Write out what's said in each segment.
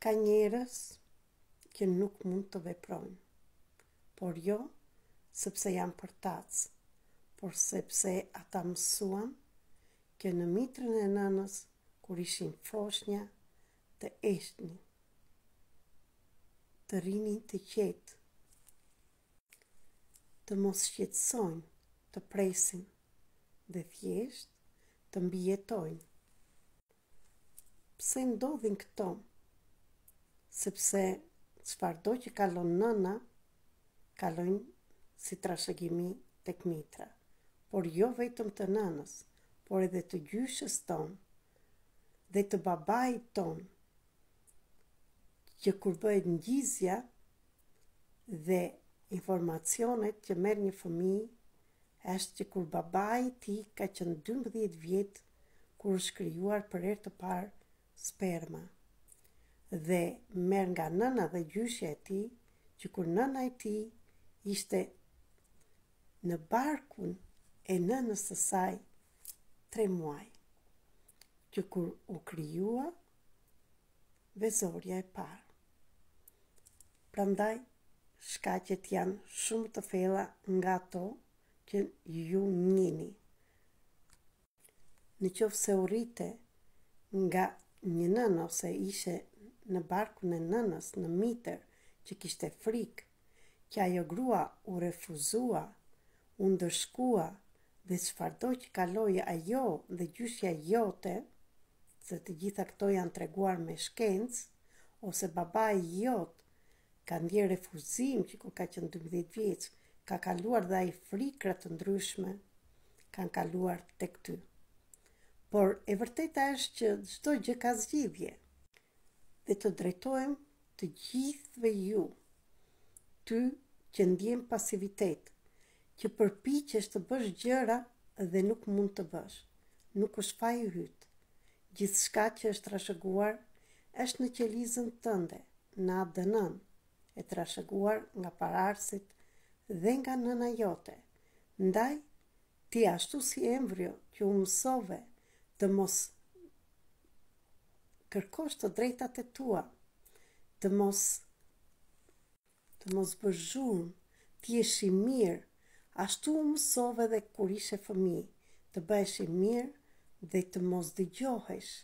Ka njerëz që nuk mund të veprojnë, por jo sepse janë përtac, por sepse ata mësuan që në mitrën e nënës, kur ishin foshnja, të eshnin, të rinin të qetë, të mos shqetësojnë, të presin dhe thjesht të mbijetojnë. Pse ndodhin këto? Sepse çfarëdo që kalon nëna, kalojnë si trashëgimi tek mitra, por jo vetëm të nënës, por edhe të gjyshës tonë dhe të babait tonë, që kur bëhet ngjizja dhe informacionet që merr një fëmijë është që kur babai i tij ka qenë 12 vjet kur është krijuar për herë të parë sperma, dhe merr nga nëna dhe gjyshja e tij që kur nëna e tij ishte në barkun e nënës së saj 3 muaj, që kur u krijua vezorja e parë. Prandaj, shkaqet janë shumë të thella nga ato që ju njihni. Në qoftë se u rrite nga një nënë ose ishe në barkun e nënës në mitër që kishte frikë, që ajo grua u refuzua, u ndërshkua dhe çfarëdo që kaloi ajo dhe gjyshja jote, se të gjitha këto janë treguar me shkencë, ose babai jot ka ndjerë refuzim që kur ka qenë 12 vjeç, ka kaluar dhe ai frikra të ndryshme, kanë kaluar tek ty. Por e vërteta është që çdo gjë ka zgjidhje. Dhe të drejtohem të gjithëve ju, ty që ndjen pasivitet, që përpiqesh të bësh gjëra dhe nuk mund të bësh. Nuk është faji yt. Gjithçka që është trashëguar është në qelizën tënde, në ADN-n, e trashëguar nga pararësit dhe nga nëna jote. Ndaj, ti ashtu si embrio që u mësove të mos kërkosh të drejtat e tua, të mos bësh zhurmë, ti jesh i mirë, ashtu u mësove dhe kur ishe fëmijë, të bëhesh i mirë dhe të mos dëgjohesh,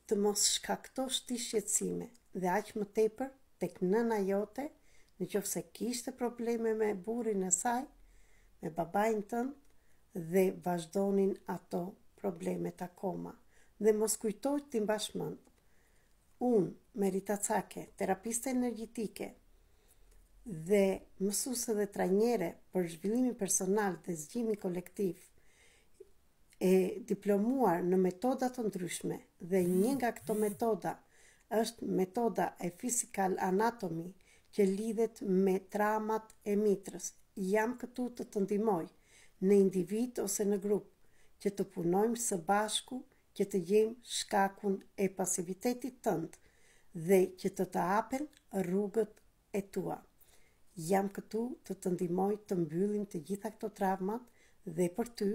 të mos shkaktosh ti shqetësime, dhe aq më tepër tek nëna jote, nëse kishte probleme me burrin e saj, me babain tënd, dhe vazhdonin ato problemet akoma. Dhe mos kujto që ti mbash mend. Unë, Merita Cake, terapiste energjetike dhe mësuese dhe trajnere për zhvillimin personal dhe zgjimi kolektiv, e diplomuar në metoda të ndryshme, dhe një nga këto metoda është metoda e physical anatomy që lidhet me traumat e mitrës. Jam këtu të të ndihmoj në individ ose në grup, që të punojmë së bashku, që të gjejmë shkakun e pasivitetit tënd dhe që të hapen rrugët e tua. Jam këtu të të ndihmoj të mbyllim të gjitha këto traumat dhe për ty,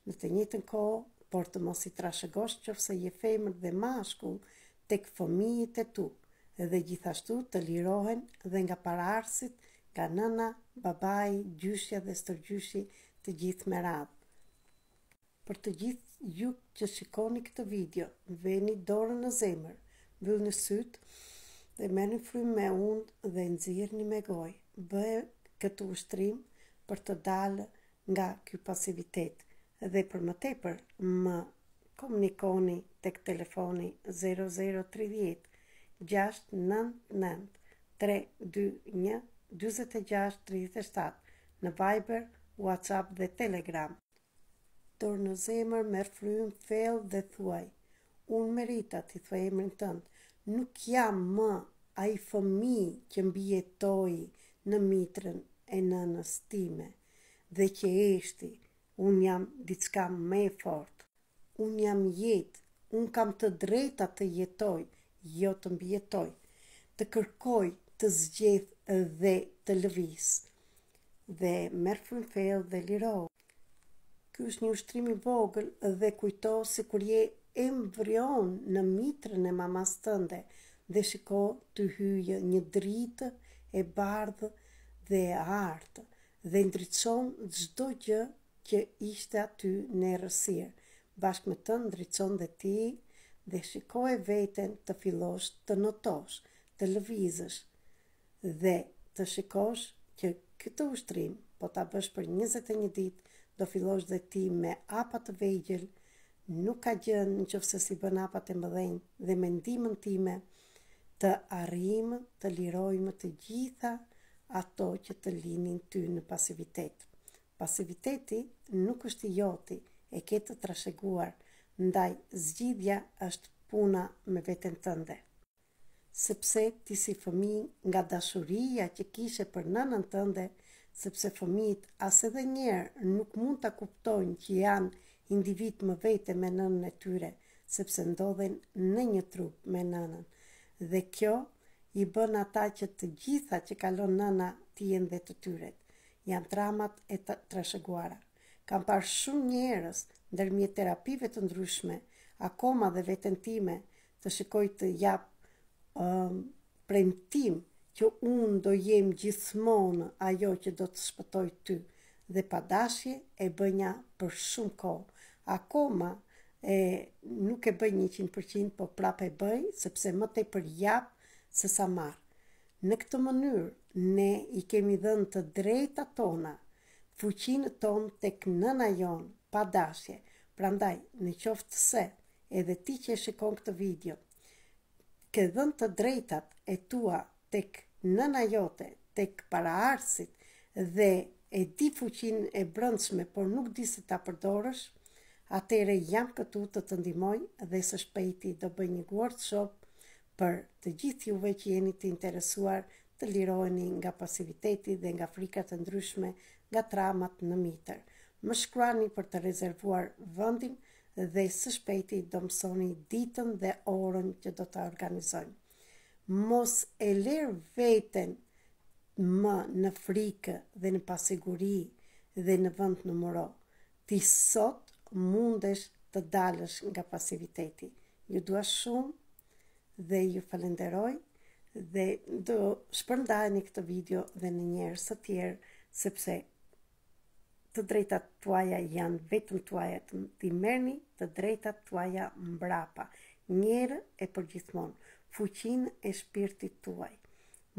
në të njëjtën kohë, por të mos i trashëgosh nëse je femër dhe mashkull tek fëmijët e tu, dhe gjithashtu të lirohen dhe nga pararësit, nga nëna, babai, gjyshja dhe stërgjyshi, të gjithë me radhë. Për të gjithë ju që shikoni këtë video, veni dorën në zemër, mbyllni syt dhe merrni frymë me ujë dhe nxirrni me gojë. Bëhe këtë ushtrim për të dalë nga ky pasivitet, dhe për më tepër më komunikoni tek telefoni 0030 699 321 46 37 në Viber, WhatsApp dhe Telegram. Dorë në zemër, merr frymë, thellë dhe thuaj: unë Merita, ti thuaj emrin tënd, nuk jam më ai fëmijë që mbijetoi në mitrën e nënës time dhe që eshti. Unë jam diçka më e fortë. Unë jam jetë. Unë kam të drejta të jetoj, jo të mbijetoj, të kërkoj, të zgjedh dhe të lëviz. Dhe merr frymë thellë dhe lirohu. Ky është një ushtrim i vogël dhe kujto se kur je embrion në mitrën e mamas tënde, dhe shiko të hyjë një dritë e bardhë dhe e artë dhe ndriçon çdo gjë që ishte aty në errësirë. Bashkë me të ndriçon dhe ti dhe shikoje veten të fillosh të notosh, të lëvizësh dhe të shikosh që këtë ushtrim po ta bësh për 21 ditë, do fillosh dhe ti me apa të vegjël, nuk ka gjë nëse si bën apat e mëdhenj dhe me ndihmën time të arrijmë të lirojmë të gjitha ato që të linin ty në pasivitet. Pasiviteti nuk është i joti, e ke të trashëguar, ndaj zgjidhja është puna me veten tënde. Sepse ti si fëmijë nga dashuria që kishe për nënën tënde, sepse fëmijët as edhe njerë nuk mund ta kuptojnë që janë individ më vete me nënën e tyre, sepse ndodhen në një trup me nënën. Dhe kjo i bën ata që të gjitha që kalon nëna të jenë dhe të tyret. Janë tramat e trashëguara. Kam parë shumë njerëz ndërmjet terapive të ndryshme, akoma dhe veten time, të shikoj të jap premtim që unë do jem gjithmonë ajo që do të shpëtoj ty, dhe pa dashje e bënja për shumë kohë. Akoma nuk e bëj 100%, po prap e bëj, sepse më tepër jap se sa marr. Në këtë mënyrë, ne i kemi dhënë të drejta tona, fuqinë tonë tek nëna jonë, pa dashje. Prandaj, në qoftë se edhe ti që e shikon këtë video, ke dhënë të drejtat e tua tek nëna jote, tek paraardhësit dhe e di fuqinë e brendshme, por nuk di se ta përdorësh, atëre jam këtu të të ndihmoj dhe së shpejti do bëj një workshop për të gjithë juve që jeni të interesuar të liroheni nga pasiviteti dhe nga frikat e ndryshme, nga traumat në mitër. Më shkruani për të rezervuar vendin dhe së shpejti do mësoni ditën dhe orën që do të organizojmë. Mos e ler veten më në frikë dhe në pasiguri dhe në vend numëro. Ti sot mundesh të dalësh nga pasiviteti. Ju dua shumë dhe ju falenderoj dhe do shpërndajeni këtë video dhe në njerëz të tjerë, sepse të drejtat tuaja janë vetëm tuaja, ti merrni të drejtat tuaja mbrapa, njëherë e përgjithmonë, fuqinë e shpirtit tuaj.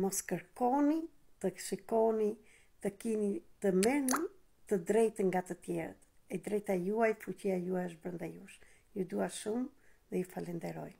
Mos kërkoni të shikoni, të keni, të merrni të drejtën nga të tjerët. E drejta juaj, fuqia juaj është brenda jush. Ju dua shumë dhe ju falenderoj.